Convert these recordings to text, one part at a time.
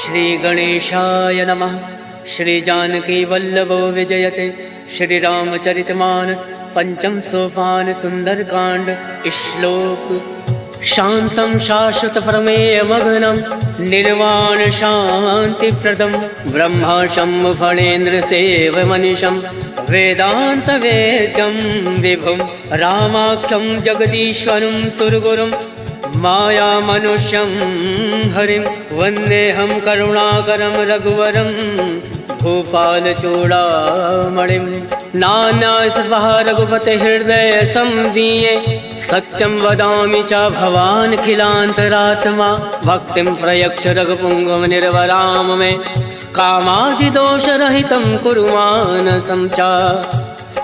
श्री गणेशाय नमः। श्री जानकी वल्लभो विजयते। श्री रामचरितमानस पंचम सोपान सुंदरकांड। श्लोक शांतं शाश्वत प्रमेय मग्नं निर्वाण शांति प्रदम ब्रह्माशं फणेन्द्र सेव मनीषं वेदांत वेद्यं विभुं रामाख्यं जगदीश्वरं सुरगुरुं माया मनुष्यं हरिं वन्देऽहं करुणाकरं रघुवरं भूपाल चूड़ामणिं। नान्यासर्वः रघुपते हृदय संदीये सत्यं वदामि च भवान् खिलान्तरात्मा भक्तिं प्रयच्छ रघुपुङ्गव निर्वराम मे कामादिदोषरहितं कुरु मानसं च।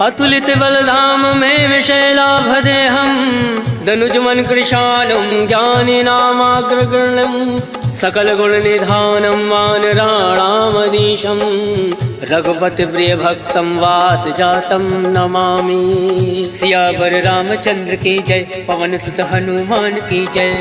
अतुलित बलधाम में विशैलाभदेहं दनुजमन कृशालं ज्ञानिनामाग्रगण्यं सकल गुण निधानं वानराणामधीशं रघुपति प्रिय भक्तं वात जातं नमामि। सियावर रामचंद्र की जय। पवन सुत हनुमान की जय।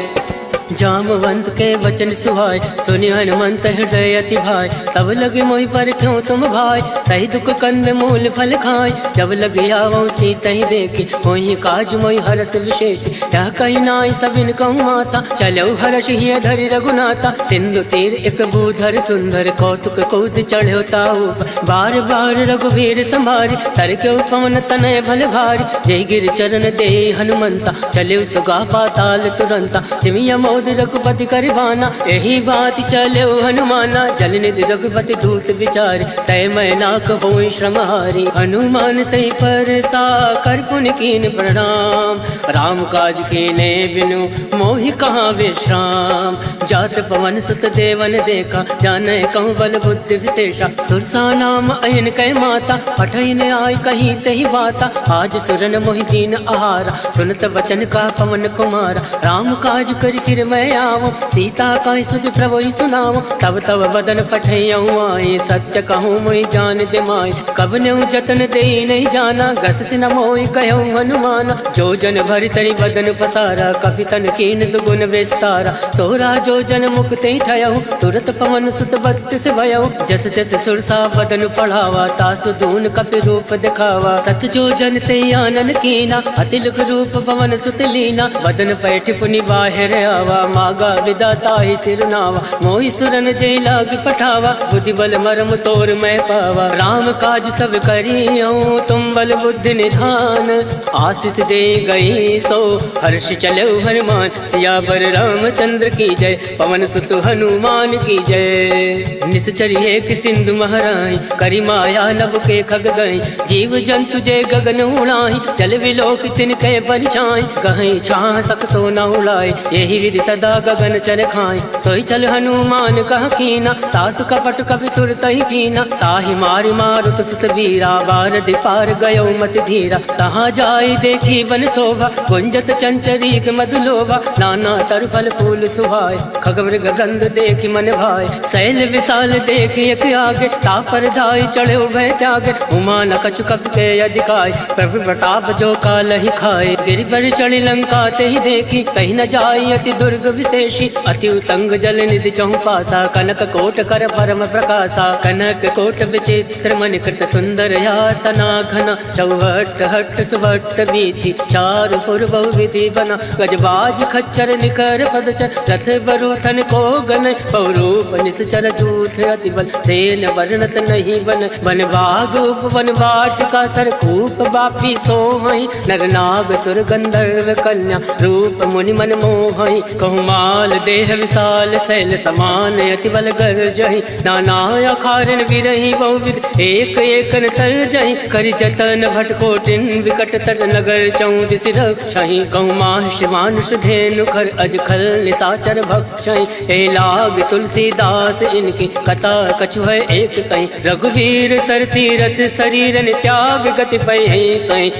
जामवंत के वचन सुहाय सुनि हनुमंत हृदय अति भाई। तब लगे मोहि पर क्यों तुम भाई सही दुख कंद मूल फल खाय। जब लगे आवो सीता ही देखी मोहि काज मोहि हरस विशेष। यह कही नाई सबिन कहूँ माता चलो हर्ष ही धरि रघुनाथा। सिंधु तीर एक भूधर सुंदर कौतुक कूद चढ़ो ताऊ बार बार रघुवीर संभारी। तर के पवन तनय भल भारी जय गिर चरण दे हनुमंता चले सुगा पाताल तुरंता। जिमिया मोद रघुपति करबाना यही बात चले हनुमाना। जल निधि रघुपति दूत विचार तय मैं नाक होई श्रमहारी। हनुमान तय पर सा कर पुन कीन प्रणाम राम काज कीने बिनु मोहि कहाँ विश्राम। जात पवन सुत देवन देखा जाने कहूँ बल बुद्धि विशेषा। सुरसा नाम अयन कै माता पठन आय कहीं तही बाता। आज सुरन मोहि दीन आहारा सुनत वचन का पवन कुमारा। राम काज कर फिर मैं आवो सीता का सुध प्रभु सुनाओ। तब तब बदन फटैयऊँ आए सत्य कहूँ मोहि जान दे माय। कब न्यू जतन दे नहीं जाना गस से न मोहि कहूँ हनुमाना। जो जन भरि तरि बदन पसारा कपि तन कीन दुगुन विस्तारा। सोरा जो जन मुक्ति ठयऊ तुरत पवन सुत बत्तीस भयऊ। जस जस सुरसा बदन पढ़ावा तासु दून कपि रूप दिखावा। सत जो जन ते आनन कीना अतिलुक रूप पवन सुत लीना। बदन पैठ पुनि बाहिर आवा मागा विदाता ही सिरनावा। मोहि सुरन जय लाग पठावा बुद्धि बल मरम तोर मैं पावा। राम काज सब करियऊँ तुम बल बुद्धि निधान। आशीष दे गई सो हर्ष चलो हनुमान। सियावर रामचंद्र की जय। पवन सुत हनुमान की जय। निश्चर एक सिंधु महराई करी माया नभ के खग गई। जीव जंतु जय गगन उड़ाई जल विलोक तिनके परिछाई। गहई छाह सक सोना उड़ाई यही विधि सदा गगन चर खाई। सोई चल हनुमान कह कीना तासु कपट कपि तुरत ही जीना। ताहि मारि मारुत सुत वीरा बारदि पार गयो मति धीरा। तहाँ जाई देखी वन शोभा गुंजत चंचरीक मधुलोभा। नाना तर फल फूल सुहाय खगमृग गंध देखी मन भाई। शैल विशाल देखी एक आगे तापर धाई चढ़े भय त्यागे। उमा न कछु कप के अधिकाय प्रभु प्रताप जो काल ही खाए। गिरि पर चढ़ी लंका ते ही देखी कहीं न जाई अति दुर्ग विशेषी। अति उतंग जल निधि चहु पासा कनक कोट कर परम प्रकाशा। कनक कोट विचित्र मन कृत सुंदर यातना घना। चौहट हट सुभट बीथी चारु पुर बहु विधि बना। गजबाज खच्चर निकर पदचर रथ बरूथन को गन। पौरूप निश्चर जूथ अति बल सेन वर्णत नहीं बन। वन बाग उपवन वाटिका सरकूप बापी सोहई। नर नाग सुर गंधर्व कन्या रूप मुनि मन मोहई। कहूँ माल देह विशाल शैल समान अति बल गर्जहि। नाना अखारन विरहि बहुविध एक एकन तर जहि। करि जतन भटकोटिन विकट तर नगर चौदिस रक्षहि। कहूँ माहिष मानुष धेनु खर अज खल निशाचर भक्षहि। ए लाग तुलसीदास इनकी कथा कछु है एक कहीं। रघुवीर सर तीरथ शरीरन त्याग गति पै सही।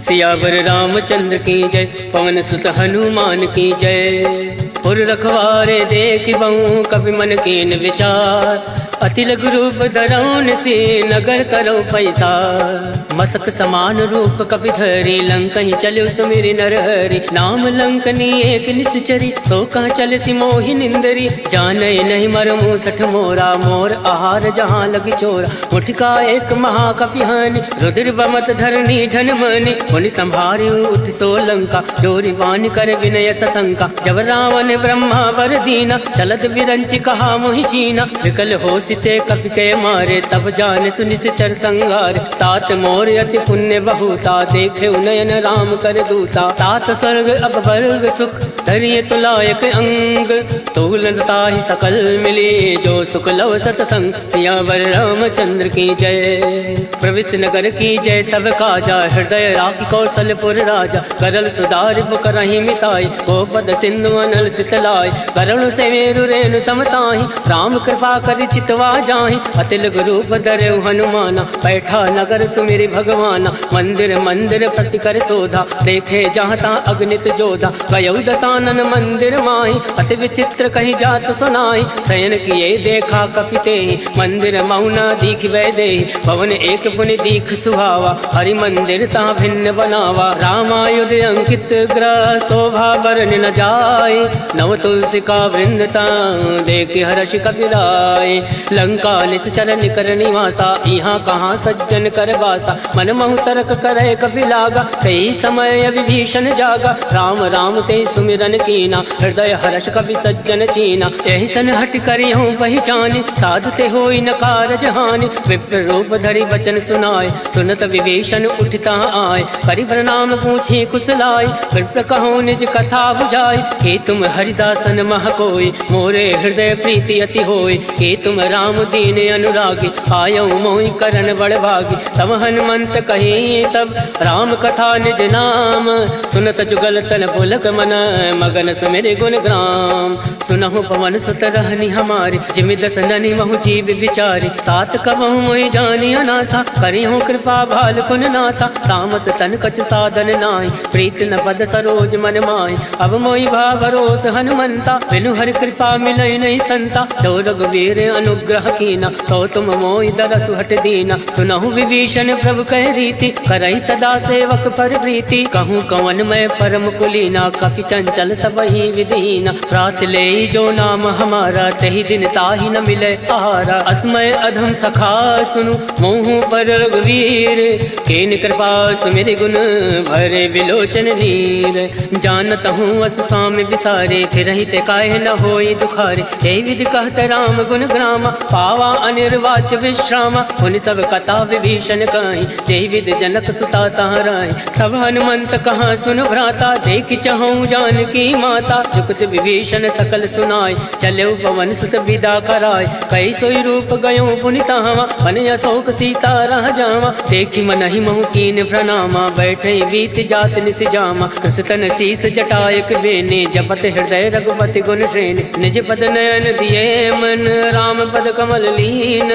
सियावर रामचंद्र की जय। पवन सुत हनुमान की जय। पुर रखवारे देख बहु कवि मन कीन विचार। अति लघु रूप धरौन से नगर करो पैसा। मसक समान रूप कपि धरी लंकहि चलो सुमिरि नरहरि। नाम लंकनी एक निश्चरी सो कह चल सी मोहि निंदरी। जाने नहीं मर मूसठ मोरा मोर आहार जहाँ लगी चोरा। मुठका एक महाकपि हानि रुद्र बमत धरनी धन मनि। मुनि संभारी उठ सो लंका जोरी वान कर विनय सशंका। जब रावण ब्रह्मा वर दीना चलत विरंच कहा मोहि चीना। विकल हो सिते कपि के मारे तब जान सुनि चर संगार। तात मोर अति पुण्य बहुता देखे नयन राम कर दूता। तात स्वर्ग अब वर्ग सुख धरिय तुलायक अंग। तूलता ही सकल मिली जो सुख लव सतसंग। सियावर रामचंद्र की जय प्रविश नगर की जय सब काजा। हृदय राखी कौशलपुर राजा करल सुधार करही मिताई। गोपद सिंधु अनल सितलाई करुण से मेरु रेणु समताही। राम कृपा कर चितवा जाहि अतिल रूप धरे हनुमाना। बैठा नगर सुमिरि भगवाना मंदिर मंदिर प्रति कर शोधा। देखे जहाँ तहाँ अग्नित जोधा गयौ दसानन मंदिर माही। अति विचित्र कहीं जात सुनाई शयन किए देखा कपिते। मंदिर मौना दीख वै दे भवन एक पुनि दीख सुहावा। हरि मंदिर ता भिन्न बनावा रामायुध अंकित ग्रह। शोभा बरन न जाए नव तुलसी का वृंदता देख हर्ष कपिराय। लंका निश्चर निकर निवासा यहाँ कहाँ सज्जन कर बासा। मन महु तर्क करे कपि लागा कई समय विभीषण जागा। राम राम ते सुमिरन कीना हृदय हर्ष कपि सज्जन चीना। यही सन हट करी हूँ पहचानी साधते होई न कारज हानि। विप्र रूप धरि वचन सुनाए सुनत विभीषण उठता आए। करि प्रणाम पूछी कुशलाय विप्र कहो निज कथा बुझाई। हे तुम हरिदासन मह कोई मोरे हृदय प्रीति अति होई। हे तुम राम दीन अनुरागी आयो मोहि करन बड़ भागी। तब हनुमंत कही सब राम कथा निज नाम। सुनत जुगल तन पुलक मन मगन सुमिरि गुण ग्राम। सुनहु पवन सुत रहनी हमारी जिमि दस ननि महु जीव विचारी। तात कबहु मोहि जानी अनाथा करिहु कृपा भाल कुन नाथा। तामस तन कछ साधन नाहि प्रीत न पद सरोज मन माहि। अब मोहि भा भरोस हनुमंता बिनु हरि कृपा मिलै नहीं संता। तो रघुवीर अनुग्रह कीना तो तुम मोहि दरसु हट दीना। सुनहु विभीषण प्रभु कह रीति करई सदा सेवक पर प्रीति। कहूँ कवन मैं परम कुलीना कपि चंचल सबहि विदीना। रात ले जो नाम हमारा तही दिन ताहि न मिले आहारा। अस्मय अधम सखा सुनु मोहु पर रघुवीर। केन कृपा सुमिरि गुण भरे विलोचन नीर। जानत हूँ अस स्वामी विसारे फिर ते काहे न होई दुखारे। यही विधि कहत राम गुण ग्रामा पावा अनिर्वाच विश्रामा। उन सब कथा विभीषण कहीं यही विधि जनक सुता तहाँ रही। तब हनुमंत कहाँ सुन भ्राता देख चहु जानकी माता। जुगत विभीषण सकल सुनाय चले पवन सुत विदा कराय। कई सोई रूप गयो पुनि तहाँ मन अशोक सीता रह जावा। देखी मन ही महु कीन प्रणामा बैठे बीत जात निस जामा। कृष्ण शीस जटायक बेने जपत हृदय रघुपति गुण श्रेणी। निज पद नयन दिए मन राम पद कमल लीन।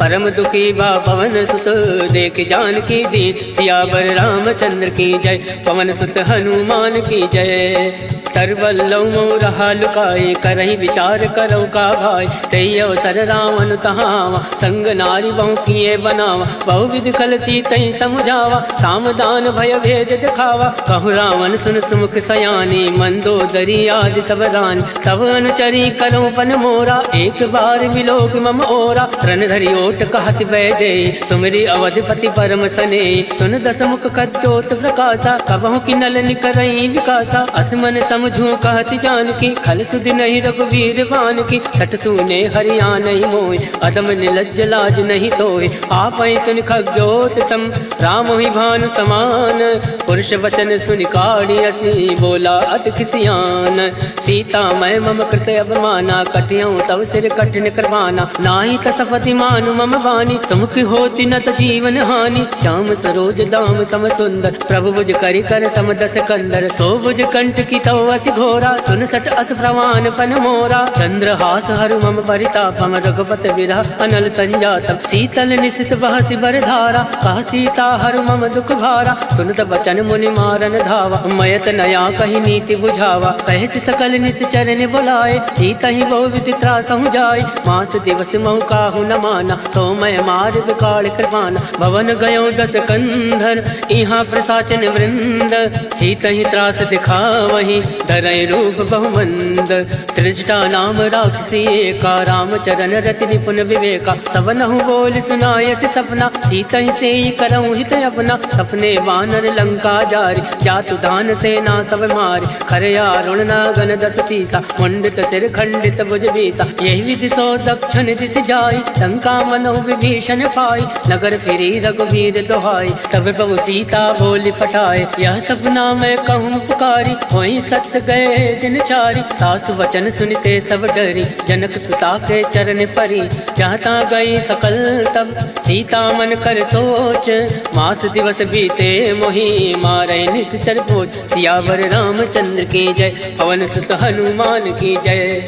परम दुखी बा पवन सुत देख जानकी दीन। सियावर रामचंद्र की जय पवन सुत हनुमान की जय। तरवल्लौ रहा लुकाए करही विचार करो का भाई। तई अवसर रावण तहावा संग नारी बहु किए बनावा। बहु विधि कल सीतई समुझावा सामदान भय भेद दिखावा। कहु रावण सुन सुमुख सयानी मंदोदरी आदि सब रानी। तब अनुचरी करो पन मोरा एक बार विलोक मम ओरा। रण धरि ओट कहत वै दे सुमिरि अवधिपति परम सने। सुन दस मुख कद्योत प्रकाशा कबहु की नल निकरई विकासा। असमन समझू कहत जानकी खल सुधि नहीं रघुवीर बान की। सठ सुने हरिया नहीं मोय अदम निलज्ज लाज नहीं तोय। आप सुन खग्योत सम राम ही भानु समान। पुरुष वचन सुन काढ़ी असी बोला अति खिसियान। सीता मैं मम कृत अवमाना कटियों तव सिर कठिन करवाना। नाही तसपति मानु मम वाणी सुमुख होती न त जीवन हानि। श्याम सरोज दाम सम सुंदर प्रभु बुझ करि कर समदस कंदर। सो बुझ कंठ की तो असी घोरा, सुन सट अस प्रवान फन मोरा। चंद्रहास हरु मम परितापम, रघुपति विरह अनल संजातम। शीतल निशित बहसि बर धारा, कह सीता हरु मम दुख भारा। सुनत बचन मुनि मारन धावा, मयत नया कही नीति बुझावा। कहसि सकल निश्चर ने बुलाए, सीता ही बहु विधि त्रासहु जाय। मास दिवस महु काहू न माना, तो मैं मार विकाल कृपाना। भवन गयो दस कंधर, इहाँ प्रसाचन वृंद। सीता ही त्रास दिखावही, धरय रूप बहुमंद। त्रिजटा नाम राक्षसी एका, रामचरण रति निपुण विवेका। सबनहु बोल सुनायसि सपना, सीता ही से करऊँ हित अपना। सपने वानर लंका जारी, जातु दान सेना सब मारी। खरया रुण नागन दस सीसा, मुंडित सिर खंडित भुज बीसा। यही विधि सो दक्षिण दिश जाई, लंका मनो विभीषण पाई। नगर फिरी रघुवीर दोहाई, तब प्रभु सीता बोली पठाए। यह सपना मैं कहूँ पुकारी, वही सत्य गए दिन चारी। सासु वचन सुनते सब डरी, जनक सुता के चरण परी। जहाँ ता गई सकल तब, सीता मन कर सोच। मास दिवस बीते मोही, मारे निश्चर भोज। सियावर रामचंद्र की जय, पवन सुत हनुमान की जय।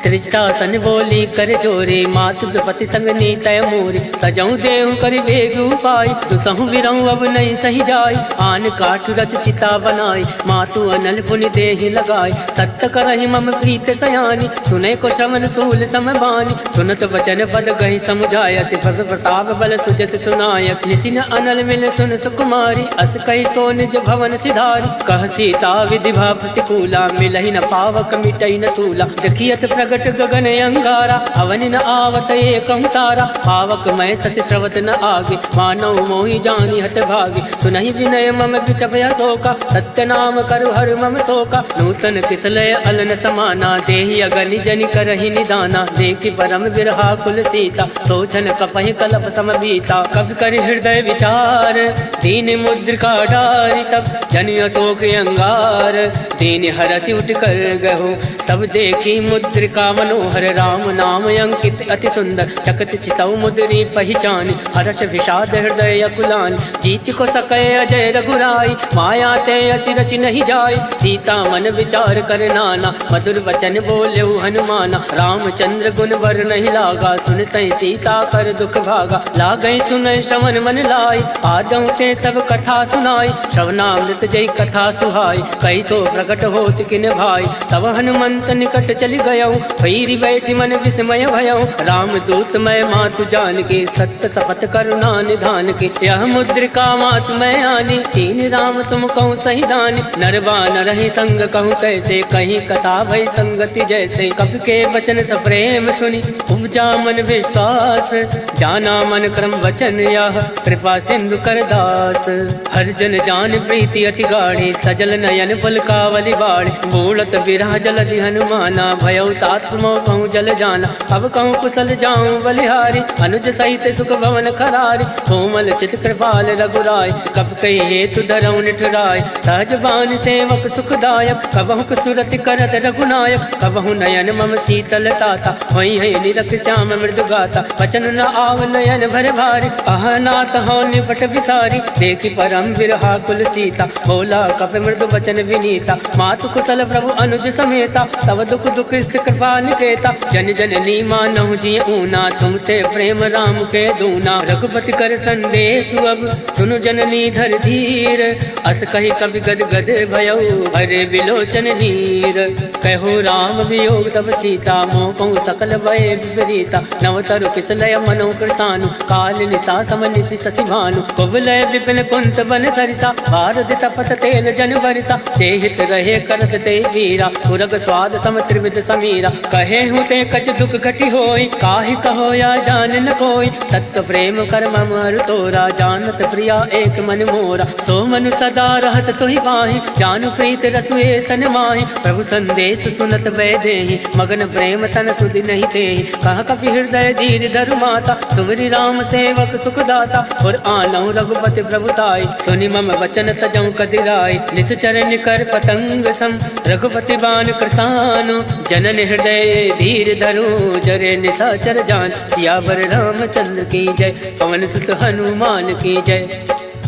त्रिजटा सन बोली कर जोरे, मातु विपति संग नीतय मोरे। तजऊ देहु कर वेग उपाय, दुसहु विरहु अब नहीं सही जाय। आन काठ रच चिता बनाई, मातु अनल पुनि देहि लगाई। सत्य करहि मम प्रीत सयानी, सुने को श्रवण सूल समबानी। सुनत वचन पद गहि समुझाय, सिफर प्रताप बल सुजस सुनाय। निसिन अनल मिल सुन सुकुमारी, अस कहि सो निज भवन सिधारी। कह सीता विधि भा प्रतिकूला, मिलहि न पावक मिटई न सूला। देखियत प्रगट गगन अंगारा, अवनि न आवत एकं तारा। पावक मैं शशि श्रवत न आगे, मानव मोहि जानी हत भागे। सुनहि विनय मम विटपय शोका, सत्य नाम करु हर मम शोका। नूतन किसलय अलन समाना, देहि अगनि जनि करहि निदाना। देखि परम विरहा कुल सीता, सोचन कपहि कलप सम बीता। कवि कर हृदय विचार, दीन मुद्रिका डारि। तब जनि अशोक अंगार, दीन हरसि उठ कर गहो। तब देखी मुद्रिका मनोहर, राम नाम अंकित अति सुंदर। चकत चितौ मुद्री पहचानी, हर्ष विषाद हृदय अकुलानी। जीत को सकै अजय रघुराई, माया ते असी रचि नहीं जाय। सीता मन विचार कर नाना, मधुर वचन बोलेउ हनुमाना। रामचंद्र गुण वर नहीं लागा, सुनतै सीता कर दुख भागा। लागै सुनय श्रवण मन लाई, आदौ ते सब कथा सुनाई। श्रवणामृत जय कथा सुहाई, कैसो प्रकट होत किन भाई। तब हनुमंत निकट चली गयौ, भैरी बैठी मन विस्मय भयौ। राम दूत मैं मातु जान के, सत्य शपथ करुणा निधान के। यह मुद्रिका मातु मैं आनी, तीन राम तुम कहूँ सही दानी। नरवा न रही संग कहूँ कैसे, कहीं कथा भई संगति जैसे। कवि के वचन सप्रेम सुनी, उपजा मन विश्वास। जाना मन क्रम वचन यह, कृपा सिंधु कर दास। हर जन जान प्रीति अति गाढ़ी, सजल नयन पलकावली बाढ़। बोलत विरह जलधि हनुमाना, भयउ तात मोह कहूँ जल जाना। अब कहूँ कुशल जाऊँ बलिहारी, अनुज सहित सुख भवन खरारी। कोमल चित कृपाल रघुराय, कब कही हेतु धरऊ निठुराय। सहज बान सेवक सुखदायक, कबहु सुरति करत रघुनायक। कबहु नयन मम शीतल ताता, वही है निरख श्याम मृदु गाता। वचन न आव नयन भर भारी, अहनाथ हो निपट विसारी। देखी परम विरहा कुल सीता, बोला कप मृदु वचन विनीता। मातु कुशल प्रभु अनुज समेता, तब दुख दुख कृपा निकेता। जन जननी मानहु जी ऊना, तुम ते प्रेम राम के दूना। रघुपति कर संदेश अब, सुनु जननी धर धीर। अस कही कवि गद गद भयउ, भरे विलोचन नीर। कहो राम वियोग तब सीता, मोह कहूँ सकल भय विपरीता। नवतरु किसलय मनो कृतानु, काल निशा सम निशि शशि भानु। कुबलय विपिन कुंत बन सरिसा, भारत तपत तेल जन बरिसा। जेहित रहे करत ते वीरा, पुरग स्वाद सम त्रिविध समीरा। कहे हूँ ते कछ दुख घटी होई, काहि कहो या जान न कोई। तत्व प्रेम कर मम अरु तोरा, जानत प्रिया एक मन मोरा। सो मनु सदा रहत तोहि पाहि, जानु प्रीत रसुए तन माहि। प्रभु संदेश सुनत वै देहि, मगन प्रेम तन सुधि नहीं तेहि। कह कपि हृदय धीर धरु माता, सुमरि राम सेवक सुखदाता। और आनौ रघुपति प्रभुताई, सुनि मम वचन तजौ कदिराई। निश्चर निकर पतंग सम, रघुपति बान कृसानु। जनन हृदय धीर धरु, जरे निशाचर जान। सियावर रामचंद्र की जय, पवन सुत हनुमान की जय।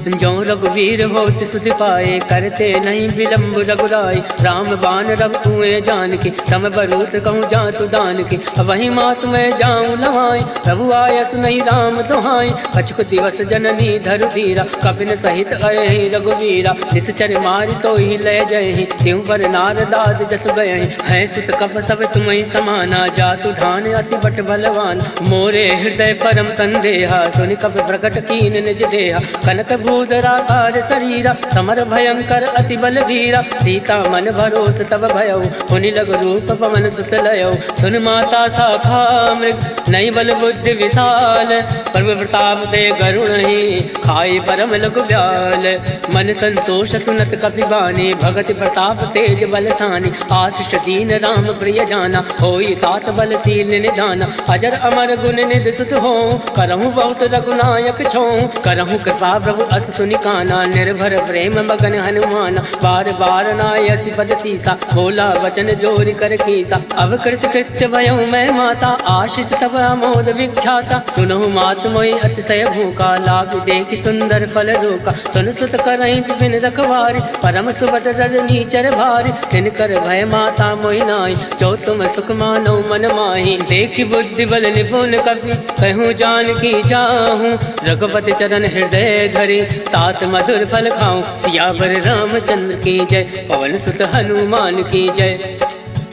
जो रघुवीर होत सुधि पाए, करते नहीं विलम्ब रघुराई। राम बाण रब कुएं जान के, तम बरूत कहूँ जातु दान के। वही मात मैं जाऊँ लवाई, प्रभु आय सुनई राम दुहाई। कछुक दिवस जननी धरु धीरा, कपिन सहित अहि रघुवीरा। निश्चर मारि तो ही लय जय, त्यों पर नारदाद जस गए। है सुत कप सब तुम्हें समाना, जातु धान अति बट बलवान। मोरे हृदय परम संदेहा, सुनि कपि प्रकट कीन निज देहा। कनक भूधराकार शरीरा, समर भयंकर अति बल वीरा। सीता मन भरोस तब भयउ, पुनि लग रूप पवन सुत लयउ। सुन माता शाखा मृग, नई बल बुद्धि विशाल। प्रभु प्रताप दे गरुण ही, खाई परम लघु ब्याल। मन संतोष सुनत कपि बानी, भगति प्रताप तेज बलसानी। आशीष दीन राम प्रिय जाना, होई तात बलशील निधाना। अजर अमर गुण निधि सुत हो, करहूँ बहुत रघुनायक छो। करहूँ कृपा प्रभु अस सुनि काना, निर्भर प्रेम मगन हनुमाना। बार बार नायसि पद सीसा, बोला वचन जोरि कर कीसा। अब कृत कृत्य भयउ मैं माता, आशीष तब अमोद विख्याता। सुनहु मात मोहि अतिशय भूखा, लाग देखि सुंदर फल रोका। सुन सुत करहि विपिन रखवारी, परम सुबत रजनी चर भारी। तिनकर भय माता मोहि नाई, जो तुम सुख मानो मन माही। देखि बुद्धि बल निपुण कपि, कहूँ जानकी जाहूँ। रघुपति चरण हृदय धरि, तात मधुर फल खाऊं। सियावर रामचंद्र की जय, पवन सुत हनुमान की जय।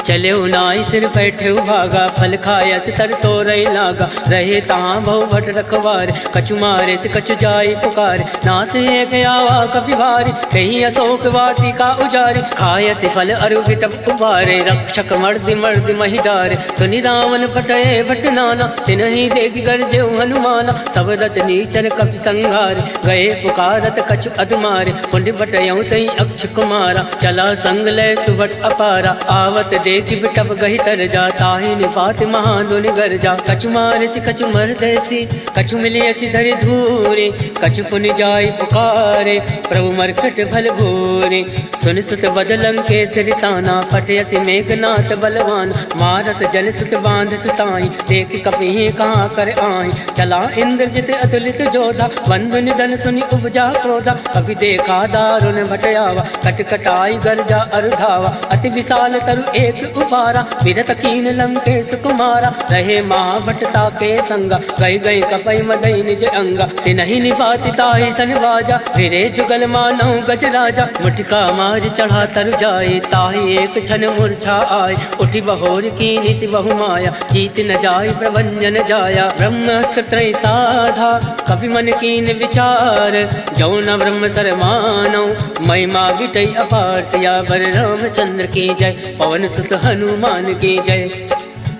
चले नाई सिर बैठे भागा, फल खाया से तर तो रही लागा। रहे तहाँ बहु भट रखवार, कछु मारे से कछु जाई पुकार। नाथ एक आवा कपि भारी, कहीं अशोक वाटिका उजारे। खाय से फल अरु विटप उबारे, रक्षक मर्दि मर्दि महि डारे। सुनि रावण फटये भट नाना, तिनहि देखि गर्जेउ हनुमाना। सब रचनी चर कपि संघारे, गए पुकारत कछु अधमारे। पुण्य बटयउ तई अक्ष कुमारा, चला संग लय सुभट अपारा। आवत देखि बिटप गहि तर जा, ताहि निपात महादुनि गर जा। कछु मारे से कछु मरदेसी, कछु मिलियसि धरि धूरे। कछु पुनि जाई पुकारे, प्रभु मरकट भल भूरे। सुन सुत बदलं के सिरसाना, फटयसि मेघनाथ बलवान। मारस जन सुत बांध सुताई, देखि कपि कहाँ कर आही। चला इंद्रजित अतुलित जोधा, बंधु निधन सुनि उपजा क्रोधा। कपि देखा दारुण भटयावा, कटकटाई गर्जा अरुधावा। अति विशाल तरु एक उपारा, विरत कीन लंकेश कुमारा। रहे महाभटता के संगा, गई गई कपई मदई निज अंगा। तिनहि निपाति ताहि सन बाजा, फिरे जुगल मानव गज राजा। मुठिका मार चढ़ा तर जाए, ताहि एक क्षण मूर्छा आए। उठि बहोर कीनि सि बहु माया, जीत न जाय प्रभंजन जाया। ब्रह्मास्त्र त्रय साधा, कपि मन कीन विचार। जौ न ब्रह्म सर मानौ, महिमा विटई अपार। सियावर रामचंद्र की जय, पवन सुत हनुमान की जय।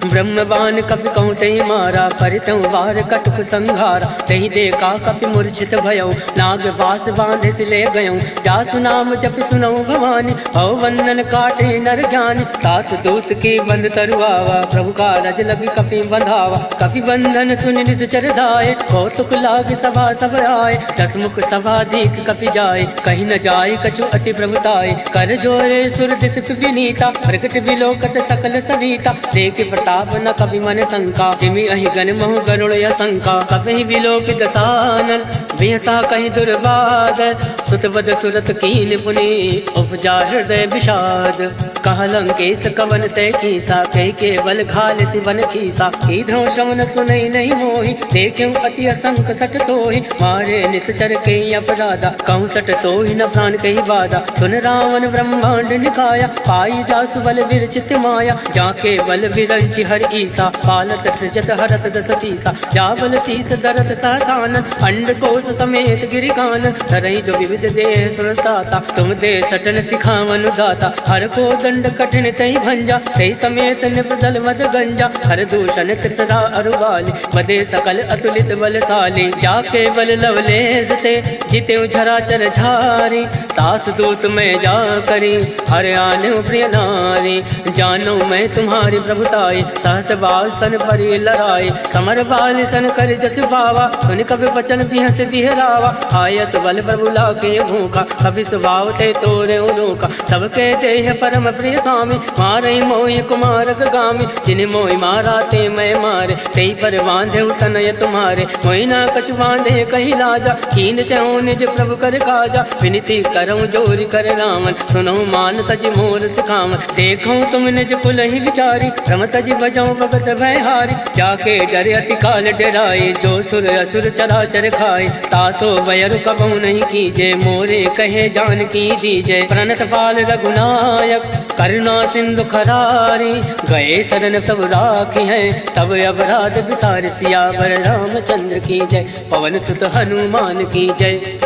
ब्रह्म बाण कपि कहूँ तहि मारा, परितौ वार कटुक संघारा। तहि देखा कपि मूर्छित भयउ, नाग वास बांधे से ले गयउ। जासु नाम जपि सुनऊ भवानी, भव बंधन काटे नर ज्ञानी। तास दूत की बंद तरुआवा, प्रभु का रज लगी कपि बंधावा। कपि बंधन सुनि निश्चर धाये, कौतुक लाग सभा सब आए। दस मुख सभा दीख कपि जाए, कहीं न जाय कछु अति प्रभुताय। कर जोरे सुर दिस विनीता, प्रकट विलोकत सकल सविता। देख प्रताप न कपि मन शंका, जिमि अहि गण महु गरुड़ असंका। कपि विलोक दसानन, बिहसा कहीं दुर्बाद। सुत बद सुरत कीन पुनि, उपजा हृदय विषाद। कह लंकेश कवन तय कीसा, कह केवल घाल सिवन कीसा। कीधो श्रवण सुनई नहीं मोहि, देख्यु अति असंक सट तोहि। मारे निश्चर के अपराधा, कहूँ सट तोहि न प्राण कही बाधा। सुन रावण ब्रह्मांड निकाया, पाई जासु बल विरचित माया। जाके बल विरंचि हर ईसा, पालत सृजत हरत दस सीसा। जाबल शीस दरत सहसान, अंड कोश समेत गिरिकान। धरई जो विविध देह सुरताता, तुम दे सटन सिखावन दाता। हर को दंड कठिन तई भंजा, तई समेत निपदल मद गंजा। हर दूषण त्रिसरा अरुबाली, बदे सकल अतुलित बलशाली। जाके बल लवलेस ते, जिते झरा चर झारी। तास दूत में जा करी, हर आने प्रिय नारी। जानो मैं तुम्हारी प्रभुताई, सहस बाल सन परि लड़ाई। समर बाल सन कर जस पावा, सुन कभी बचन बिहस बिहरावा। आयस बल प्रभु लाके भूखा, कभी स्वभाव ते तोरे उनोका। सबके देह परम प्रिय स्वामी, मारई मोहि कुमार गामी, जिन मोहि मारा ते मैं मारे, तेई पर बांधे तनय तुम्हारे, मोहि न कछु बांधे कही लाजा, कीन चहु निज प्रभु कर काजा, विनती करऊँ जोरि कर रामन, सुनहु मान तज मोर सिखावन, देखूँ तुम निज कुल ही विचारी, रम तज बजाऊँ भगत भय हारी, जाके डरे अति काल डराए, जो सुर असुर चराचर खाए, तासो वयरु कबहु नहीं कीजे, मोरे कहे जान की दीजे, प्रणत पाल रघुनायक करुणा सिंधु खरारी, गए शरण तब राखी है, तब अपराध विसार, सियावर रामचंद्र की जय, पवन सुत हनुमान की जय।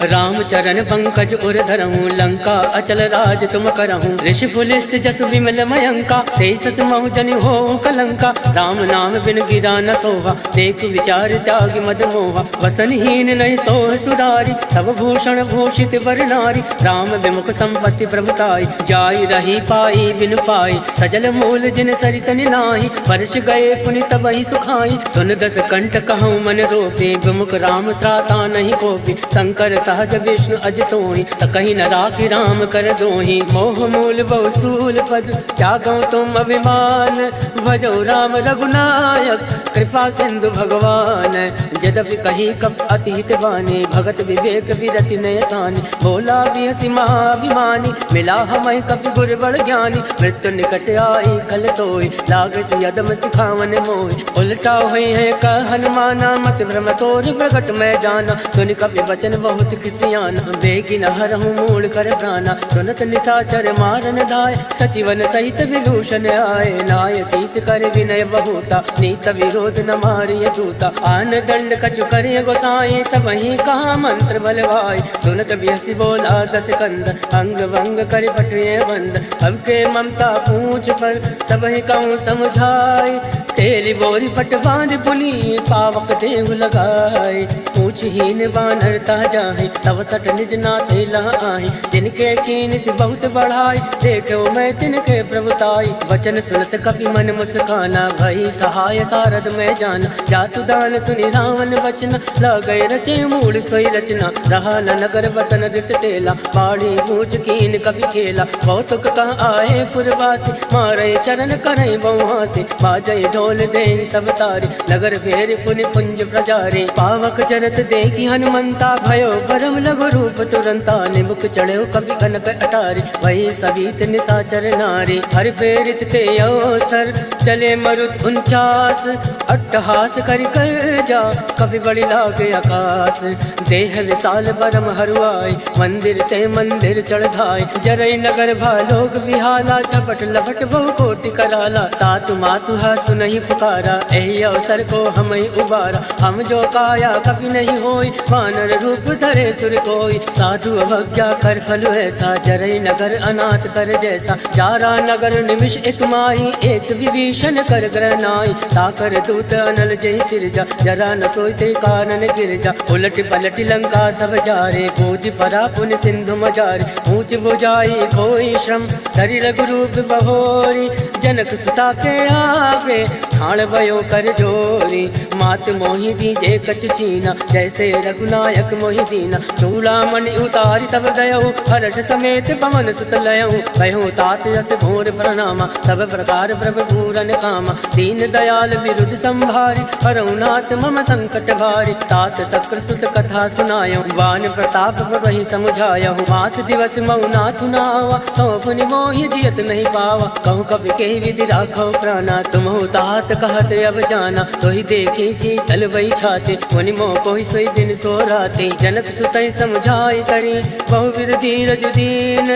राम चरण पंकज उर धरहूँ, लंका अचल राज तुम करहूँ, ऋषि पुलिस जस विमल मयंका, तेसस महु जनि हो कलंका, राम नाम बिन गिरा न सोहा, देख विचार त्याग मद मोहा, वसनहीन नहीं सोह सुरारी, सब भूषण भूषित वर नारी, राम विमुख संपत्ति प्रभुताई, जाय रही पाई बिन पाई, सजल मूल जिन सरित निनाहि, वर्ष गए पुनि तबहि सुखाई, सुन दस कंठ कहूँ मन रोपे, विमुख राम त्राता नहीं कोपी, शंकर सहज विष्णु अजतोहि, सकहि न राखि राम कर दोहि, मोह मूल बहु सूल पद, त्यागौ तुम अभिमान, भजौ राम रघुनायक, कृपा सिंधु भगवान, यद्यपि कही कप अति हित बानी, भगत विवेक विरति नय सानी, बोला बिहसि महाभिमानी, मिला हमहि कपि गुर बड़ ज्ञानी, मृत्यु निकट आई खल तोहि, लागस यदम सिखावन मोहि, उलटा हुई है कह हनुमाना, मत भ्रम तोर प्रगट मैं जाना, सुनि कपि वचन बहुत किसियाना, बेगी न हरहूँ मूल कर प्राणा, सुनत निशाचर मारन धाय, सचिवन सहित विभूषण आए, नाय शीस कर विनय बहुता, नीत विरोध न मारिय दूता, आन दंड कछु करे गोसाई, सबहि कहा मंत्र बलवाई, सुनत बिहसि बोला दस कंद, अंग भंग कर पटिए बंद, अब के ममता पूछ पर सबहि कहूँ समझाई, तेली बोरी पट बांध पुनी, पावक देहु लगाए, पूछहीन बानर जाहि, तब सट निज नाथ लह आहि, जिनके कीन से बहुत बढ़ाई, देखो मैं तिनके प्रभुताई, वचन सुनत कपि मन मुस्काना, भई सहाय सारद में जाना, जातु दान सुनि रावण वचन, लगै रचे मूल सोई रचना, रहा न नगर बसन रित तेला, बाड़ी पूछ कीन कपि खेला, कौतुक कह आए पुरवासी, मारे चरण करई बहुहासी, बाजय ढोल दे सब तारी, नगर फेर पुनि पुंज प्रजारी, पावक चरत देखी हनुमंता, भयो परम लघु रूप तुरंता, निमुख चढ़ो कवि कनक अटारी, वही सवित निशाचर नारी, हर प्रेरित ते अवसर, चले मरुत 49, अट्टहास करि कर जा, कवि बड़ी लागे आकाश, देह विशाल परम हरुआई, मंदिर ते मंदिर चढ़ धाय, जरई नगर भालोक विहाला, झपट लपट बहु कोटि कराला, तातु मातु सुनहि पुकारा, एहि अवसर को हमहि उबारा, हम जो काया कभी नहीं होई, वानर रूप धरे सुर कोई, साधु अवज्ञा कर फल ऐसा, जरई नगर अनाथ कर जैसा, जारा नगर निमिष एक माही, एक विभीषण कर ग्रह नाई, ताकर दूत अनल जय सिरजा, जरा न सोचते कानन गिरजा, उलट पलट लंका सब जारे, कूद परा पुन सिंधु मजारे, ऊंच बुझाई कोई श्रम, धरि रघुरूप बहोरी, जनक सुता के आगे, ठाण भयो कर जोरी, मात मोहि दीजे कछ चीना, जैसे रघुनायक मोहि दीना, चूड़ामणि उतारी तब गयऊ, हर्ष समेत पवन सुत लयऊ, कहो तात यस घोर प्रणामा, सब प्रकार प्रभु पूरन कामा, दीन दयाल विरुद्ध संभारी, हरऊ नाथ मम संकट भारी, तात शक्र सुत कथा सुनायो, वान प्रताप वही समझायो, मास दिवस मऊ नाथु नावा, कहो पुनि मोहि जियत नहीं पावा, कहूँ कवि के विधि राखो प्राणा, तुम हो तात कहत अब जाना, तो ही देखे शीतल वही छाते, मुनि मोह कोई सोई दिन सो राते, जनक सुतई समझाई करी, बहुविध धीरज दीन,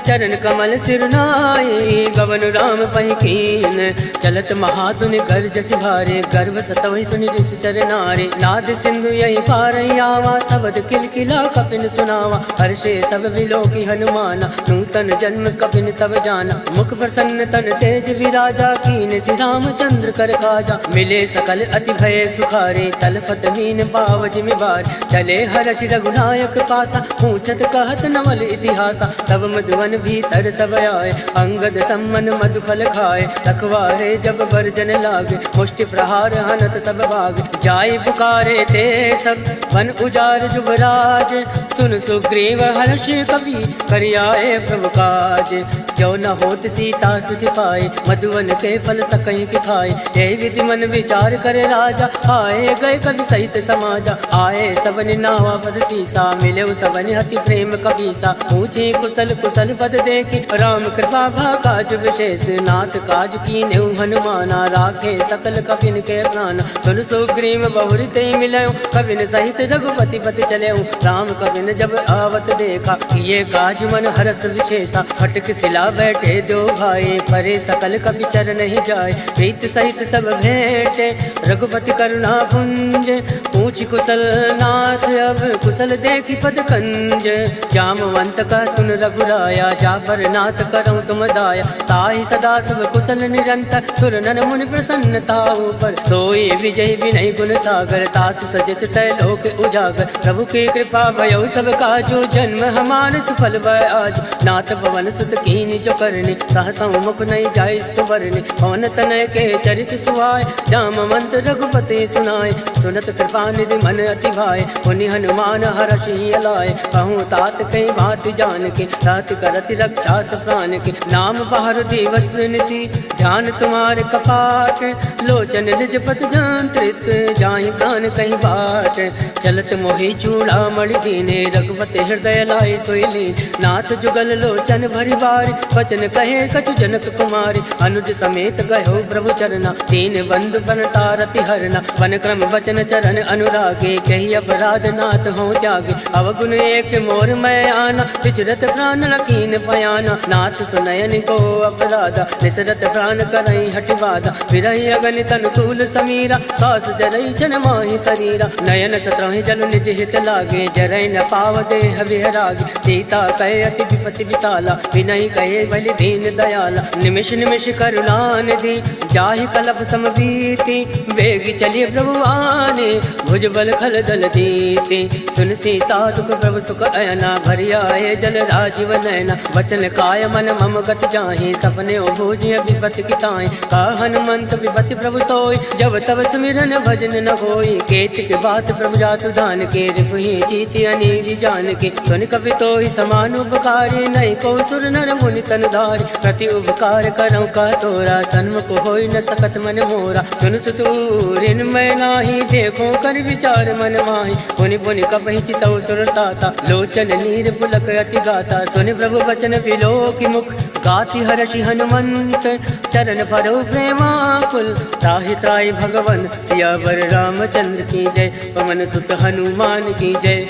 चरण कमल सिर नाई, गवन राम पहि कीन, चलत महाधुनि गर्ज सिभारे, गर्भ सतवहि सुनि ऋषि चर नारे, नाद सिंधु यही पार आवा, शब्द किलकिला कपिन सुनावा, हर्षे सब विलोकी हनुमाना, नूतन जन्म कपिन तब जाना, मुख प्रसन्न तन तेज विराजा, कीन श्री रामचंद्र कर काजा, मिले सकल अति भय सुखारे, तलफत मीन पाव जिमिबार, चले हर्षि रघुनायक पासा, पूछत कहत नवल इतिहासा, तब मधुवन हनुमान भीतर सब आए, अंगद सम्मन मधुफल खाए, रखवारे जब बरजन लागे, मुष्टि प्रहार हनत सब भाग, जाय पुकारे ते सब वन उजार जुबराज, सुन सुग्रीव हर्ष कवि करियाए प्रभु काज, क्यों न होत सीता सुखि पाए, मधुवन के फल सकहीं कि खाए, हे विधि मन विचार करे राजा, आए गए कवि सहित समाजा, आए सबनि नावा पद सीसा, मिले सबनि अति प्रेम कबीसा, पूछे कुशल कुशल पद देखी, राम कृपा भा काज विशेष, नाथ काज कीन्हु हनुमाना, राखे सकल कपिन के प्राण, सुन सुग्रीव बहुरि ते मिलयो, कपिन सहित रघुपति पति चलयो, राम कपिन जब आवत देखा, किए काज मन हरस विशेषा, फटक सिला बैठे दो भाई, परे सकल कपि चरण ही जाए, प्रीत सहित सब भेंटे, रघुपति करुणा पुंज, पूछ कुशल नाथ अब कुशल देखी पद कंज, जामवंत का सुन रघुराया, जाफर नाथ करऊं तुम दाया, ताहि सदा सब कुशल निरंतर, सुर नर मुनि प्रसन्नता ऊपर, सोई विजय विनय गुण सागर, तास सजस तय लोक उजागर, प्रभु की कृपा भयो सब काजो, जन्म हमार सुफल भय आज, नाथ पवन सुत कीनि जो करनी, सहसा मुख नहीं जाय सुवरनी, पवन तनय के चरित सुहाय, जामवंत रघुपति सुनाय, सुनत कृपा निधि मन अति भाय, पुनि हनुमान हरषि अलाय, कहूँ तात कई बात जान के, रात करति रक्षा प्राण के, नाम पहर दिवस निसी, ध्यान तुम्हारे कपाट, लोचन निज पत जंत्रित, जाहि प्राण कहीं बाट, चलत मोहि चूड़ा मणि दीने, रघुपति हृदय लाए सोइली, नाथ जुगल लोचन भरि बारी, वचन कहे कछु जनक कुमारी, अनुज समेत गयो प्रभु चरना, तीन बंधु बन तारति हरना, वन क्रम वचन चरण अनुरागे, कही अपराध नाथ हो त्यागे, अवगुण एक मोर मैं आना, विचरत प्राण लकीन पयाना, नाथ सुनयन को अपराधा, निसरत प्राण करई हटि बाधा, विरहि अगन तनुकूल समीरा, सास जरई छन माहि शरीरा, नयन सत्रहि जल निज हित लागे, जरई न पाव देह विहरागे, सीता कहे अति विपति विशाला, विनय कहे बलि दीन दयाला, निमिष निमिष करुणा निधि, जाहि कलप समबीति, वेग चलिए प्रभु आने, भुज बल खल दल जीते, सुन सीता दुख प्रभु सुख अयना, भरि आए जल राजीव नयना, वचन काय मन मम गत जाहि, सपने भोजिय विपति किताय, का हनुमंत विपति प्रभु सोय, जब तब सुमिरन भजन न होय, केतिक बात प्रभु जातु दान के, रिपुहि जीति अनीति जान के, सुन कपि तोहि समान उपकारी, नहीं को सुर नर मुनि तन धारी, प्रति उपकार करऊं का तोरा, सन्मुख होई न सकत मन मोरा, सुन सुतूरिन मैं नाही, देखो कर विचार मन माही, पुनि पुनि कपहि चितौ सुर ताता, लोचन नीर पुलक अति गाता, सुनि प्रभु वचन बिलो की मुख, गाति हर्षि हनुमंत, चरण परो प्रेमाकुल, त्राहि त्राहि भगवन सियावर रामचंद्र की जय, पवन सुत हनुमान की जय,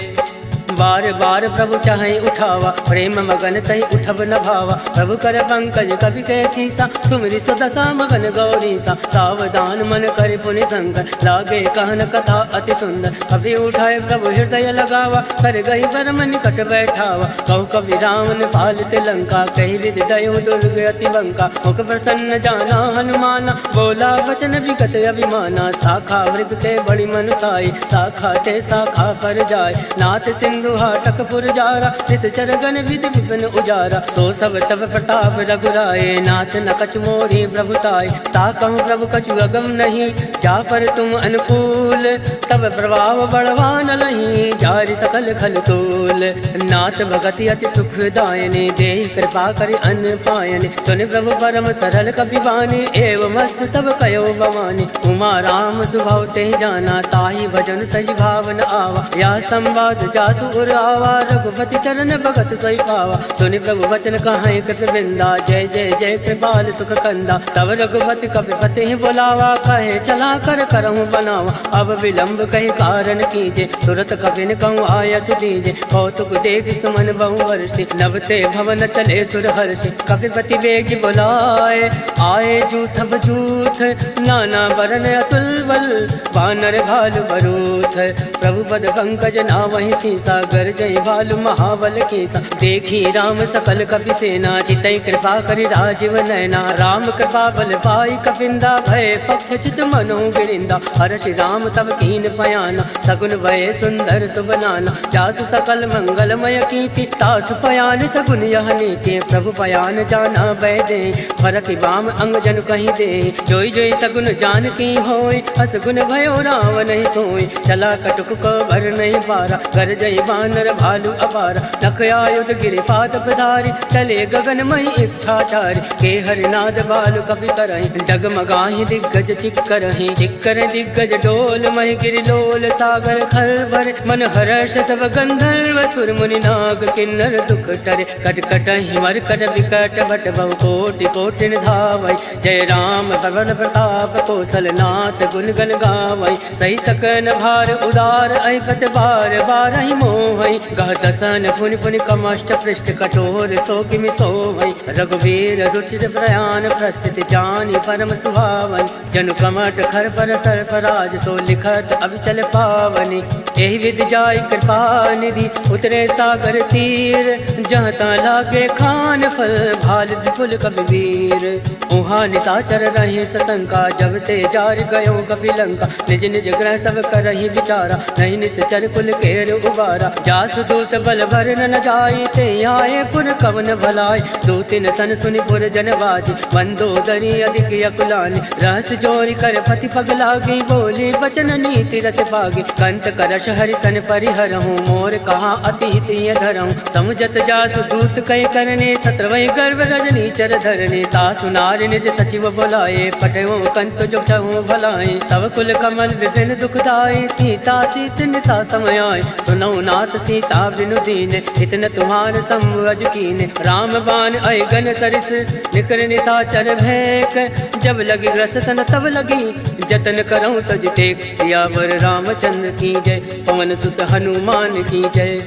बार बार प्रभु चाहे उठावा, प्रेम मगन तहि उठब न भावा, प्रभु कर पंकज कवि के सीसा, सुमिरि सुदशा मगन गौरीसा, सावधान मन कर पुनि शंकर, लागे कहन कथा अति सुंदर, कवि उठाए प्रभु हृदय लगावा, कर गई परम निकट बैठावा, कहु कवि रावण पालित लंका, कही विधि दयो दुर्ग अति बंका, मुख प्रसन्न जाना हनुमाना, बोला वचन विगत अभिमाना, शाखा वृग के बड़ी मनुसाई, शाखा ते शाखा पर जाय, नाथ सिंधु हाटक पुरजारा, इस चरगन विधि विपिन उजारा, सो सब तब प्रताप रघुराए, नाथ न कछु मोरी प्रभुताय, ताकहु प्रभु कछु अगम नहीं, जापर तुम अनुकूल, तब प्रभाव बढ़वान लही, जारि सकल खल तोल, नाथ भगति अति सुख दायने, देहि कृपा करि अन्न पायने, सुनि प्रभु परम सरल कपि बानी, एवं मस्त तब कयो भवानी, उमा राम सुभाव ते जाना, ताहि भजन तज भावन आवा, या संवाद जासु आवा, रघुपति चरण भगत सोई पावा, सुनि प्रभु वचन कहाई कृत वृंदा, जय जय जय कृपाल सुख कंदा, तब रघुपति कपिपति ही बुलावा, कहे चला कर करहूँ बनावा, अब विलंब कही कारण कीजे, तुरत कपिन कहूँ आयस दीजे, कौतुक देख सुमन बहु वर्षि, नभते भवन चले सुर हर्षि, कपिपति वेग बुलाए, आए जूथ बजूथ, नाना वरन अतुल बल, वानर भालु बरूथ, प्रभु पद पंकज नावहि सीसा, सागर जय भालु महाबल केसा। देखी राम सकल कपि सेना, चितई कृपा करि राजीव नैना। राम कृपा बल पाई कपिंदा, भय पक्ष चित मनो गिरिंदा। हर्षि राम तब कीन पयाना, सगुन भय सुंदर सुबनाना। जासु सकल मंगलमय कीर्ति, तासु पयान सगुन यह नीति। प्रभु पयान जाना बैदे, फरक बाम अंग जन कहीं दे। जोई जोई सगुन जान की होय, अस गुन भयो राम नहीं सोई। चला कटुक को भर नहीं पारा, कर जय बानर भालू अपारा। नख आयुध गिरि पाद पधारी, चले गगन मई इच्छाचारी। के हरिनाद बालु कपि करहि, डगमगाहि दिग्गज चिक्करहि। चिक्कर दिग्गज डोल महि गिरि लोल, सागर खल भरे मन हर्ष सब गंधर्व। सुर मुनि नाग किन्नर दुख टरे, कट कटहि मरकट विकट भट बहु कोटि कोटि धावै। जय राम पवन प्रताप, कौशल नाथ गुण गण गावै। सही सकन भार उदार, ऐपत बार बारहि मोहै। गह दसन पुनि पुनि कमष्ट पृष्ठ, कठोर सो किमि सोवै। रघुवीर रुचिर प्रयाण, प्रस्थित जानि परम सुहावन। जनु कमट खर पर सरफराज, सो लिखत अविचल पावनि। एहि विधि जाय कृपा निधि, उतरे सागर तीर। जहाँ ता लागे खान फल, भाल विपुल कबीर। उहाँ निशाचर रहे सशंका, जब ते जार गयो कपिलंका। निज निज ग्रह सब करहि विचारा, नहीं निश्चर कुल केर उबारा। जासु दूत बल भर न जाई, ते आए पुर कवन भलाई। दो तीन सन सुनि पुर जन बाजी, मंदोदरी अधिक अकुलानी। रहस जोरी कर पति पग लागी, बोली बचन नीति रस पागी। कंत करश हरि सन परिहरहूँ, मोर कहा अति हित धरहूँ। समुझत जासु दूत कई करने, सत्रवै गर्भ रजनी चर धरने। तासु नारि निज सचिव बोलाए, पटयो कंत जो चहु भलाए। तव कुल कमल विभिन्न दुखदाई, सीता सीत निशा समय आए। सुनौ नाथ सीता बिनु दीने, इतन तुम्हार संवज कीने। राम बाण अयगन सरिस, निकर निशाचर भैक। जब लगी रस तन तब लगी, जतन करऊँ तज टेक। सियावर रामचंद्र की जय, पवन सुत हनुमान की जय।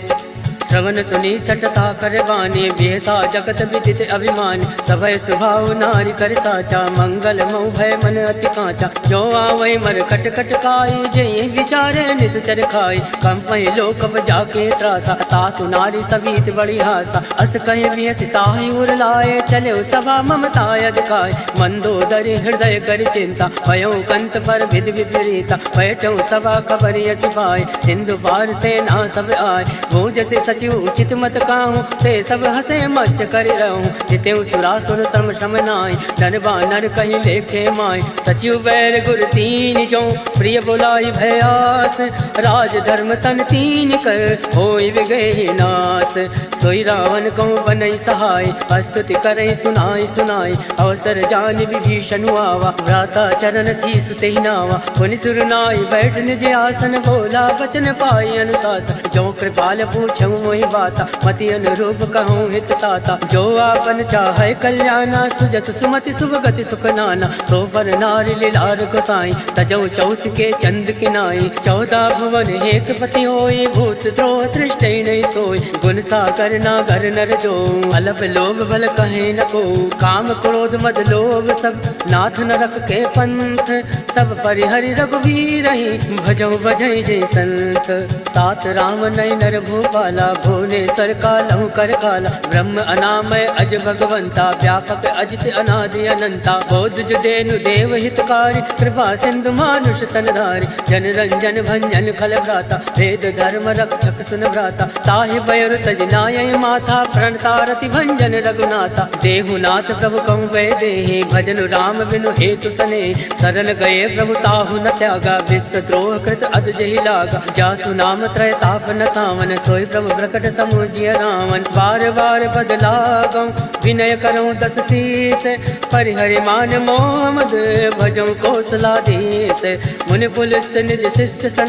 श्रवण सुनी सटता कर बानी, बेहसा जगत विदित अभिमानी। सभय सुभाव नारी कर साचा, मंगल मऊ भय मन अति कांचा। जो आवै मर कट कट काई, जय विचारे निश्चर खाई। कंपहि लोक जाके त्रासा, तासु नारी सभीत बड़ी हासा। अस कहे वियस ताहि उर लाए, चले सभा ममताय दिखाए। मंदोदरी हृदय कर चिंता, भयो कंत पर विधि विपरीता। बैठो सभा खबर यसी पाए, सिंधु पार सेना सब आए। वो जैसे सचिव उचित मत काहूँ, ते सब हसे मस्त कर रहूँ। जितेऊ सुरासुर तम श्रम नाय, धन बानर कहीं लेखे माय। सचिव बैर गुर तीन जो, प्रिय बुलाई भयास। राज धर्म तन तीन कर, होई विगहि नास। सोई रावण कहूँ बनई सहाय, स्तुति करई सुनाई सुनाई। अवसर जान विभीषण आवा, भ्राता चरण शीस तेहि नावा। पुनि सुर नाई बैठ निज आसन, बोला वचन पाई अनुशासन। जो कृपाल पूछऊँ मोहि बाता, मति अनुरूप कहूँ हित ताता। जो आपन चाहे कल्याणा, सुजस सुमति सुभगति सुख नाना। सो पर नारी लीलार गोसाई, तजौ चौथ के चंद किनाई। 14 भुवन एक पति होई, भूत द्रोह तृष्टै नहीं सोई। गुण सागर नागर नर जो, अलप लोभ बल कहे न को। काम क्रोध मद लोभ सब, नाथ नरक के पंथ। सब परिहरि रघुवीर ही, भजौ बजै जय संत। तात राम नय नर भूपाला, भुवनेश्वर कालहु कर काला। ब्रह्म अनामय अज भगवंता, व्यापक अजित अनादि अनंता। बोध जुदेनु देव हितकारी, कृपा सिंधु मानुष तनधारी। जन रंजन भंजन खल भ्राता, वेद धर्म रक्षक सुन भ्राता। ताहि बयरु तज नाय माथा, प्रणतारति भंजन रघुनाथा। देहुनाथ प्रभु कहूँ वै देहि, भजन राम बिनु हेतु सने। सरल गए प्रभु ताहु न त्यागा, विश्व द्रोह कृत अद जहि लागा। जासु नाम त्रय ताप न सावन, सोई प्रभु प्रकट समुझिय रावण। बार बार बदलागऊँ, विनय करऊँ दस शीस। परिहरि मान मोह मद, भजऊँ कौशलाधीश। मुनि पुलस्त निज शिष्य सन,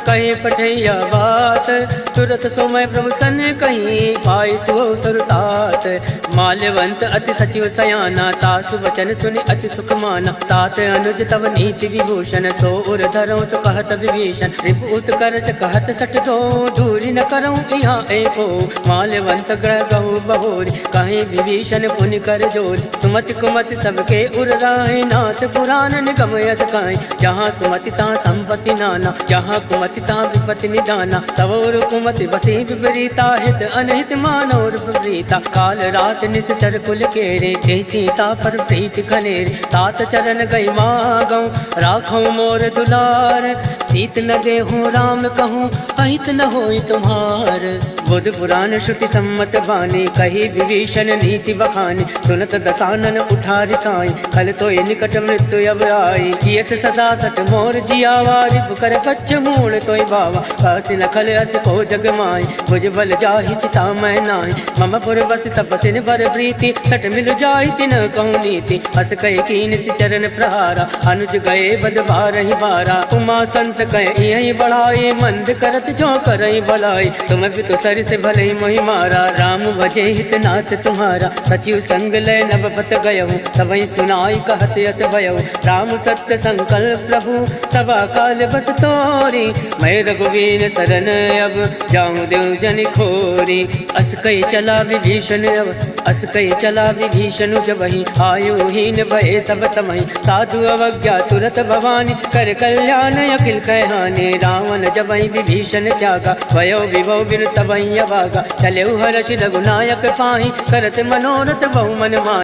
कहीं पठैया बात। तुरत सोमय प्रभु सन कहीं, पाई सुओ सुरतात। माल्यवंत अति सचिव सयाना तासु वचन सुनि अति सुख माना। तात अनुज तव नीति विभूषण सो उर धरो चो कहत विभीषण। रिपु उत्कर्ष कहत सठ दो दूरी न करऊं यहाँ एको। माल्यवंत ग्रह गहु बहोरी कहीं विभीषण पुनि कर जोरी। सुमति कुमति सबके उर राहे नाथ पुराण निगम यस काई। जहाँ सुमति तहाँ संपत्ति नाना जहाँ कुमति तहाँ विपत्ति निदाना। तव उर कुमति बसी विपरीता हित अनहित मानव विपरीता। काल रात निश्चर कुल केरे ते सीता पर प्रीत खनेरे। तात चरण गई मागऊं राखऊं मोर दुलार। सीत न देहूं राम कहूँ अहित न होई तुम्हार। बुध पुराण श्रुति सम्मत बानी कही विभीषण नीति बखानी। सुनत दसानन उठारी साई खल तो निकट मृत्यु अब आई। जियस सदा सट मोर जियावा रिपु कर कच्छ मूल तोय बावा। कासी न खल अस को जग माई भुज बल जाहि चिता मैं नाही। मम पुर बस तपसिन बर प्रीति सट मिल जाहि तिन कहूँ नीति। हस कह कीन चरण प्रहारा अनुज गए बद बारहि बारा। उमा संत कह यही बढ़ाई मंद करत जो करई भलाई। तुम भी तो सर से भले मोहि मारा राम भजे हित नाथ तुम्हारा। सचिव संग लय नवपत गयहु सबई सुनाई कहत यस भयहु। राम सत्य संकल्प प्रभु सभा काल बस तोरी। मैं रघुवीर शरण अब जाऊं देव जन खोरी। अस कई चला विभीषण अब अस कई चला विभीषण जब ही आयु हीन भय सब तमहि। साधु अवज्ञा तुरत भवानी कर कल्याण अखिल कहहानि। रावण जब ही विभीषण त्यागा भयो विभव बिन तब अभागा। चले हर्ष रघुनायक पाहि करत मनोरथ बहु मन माहि।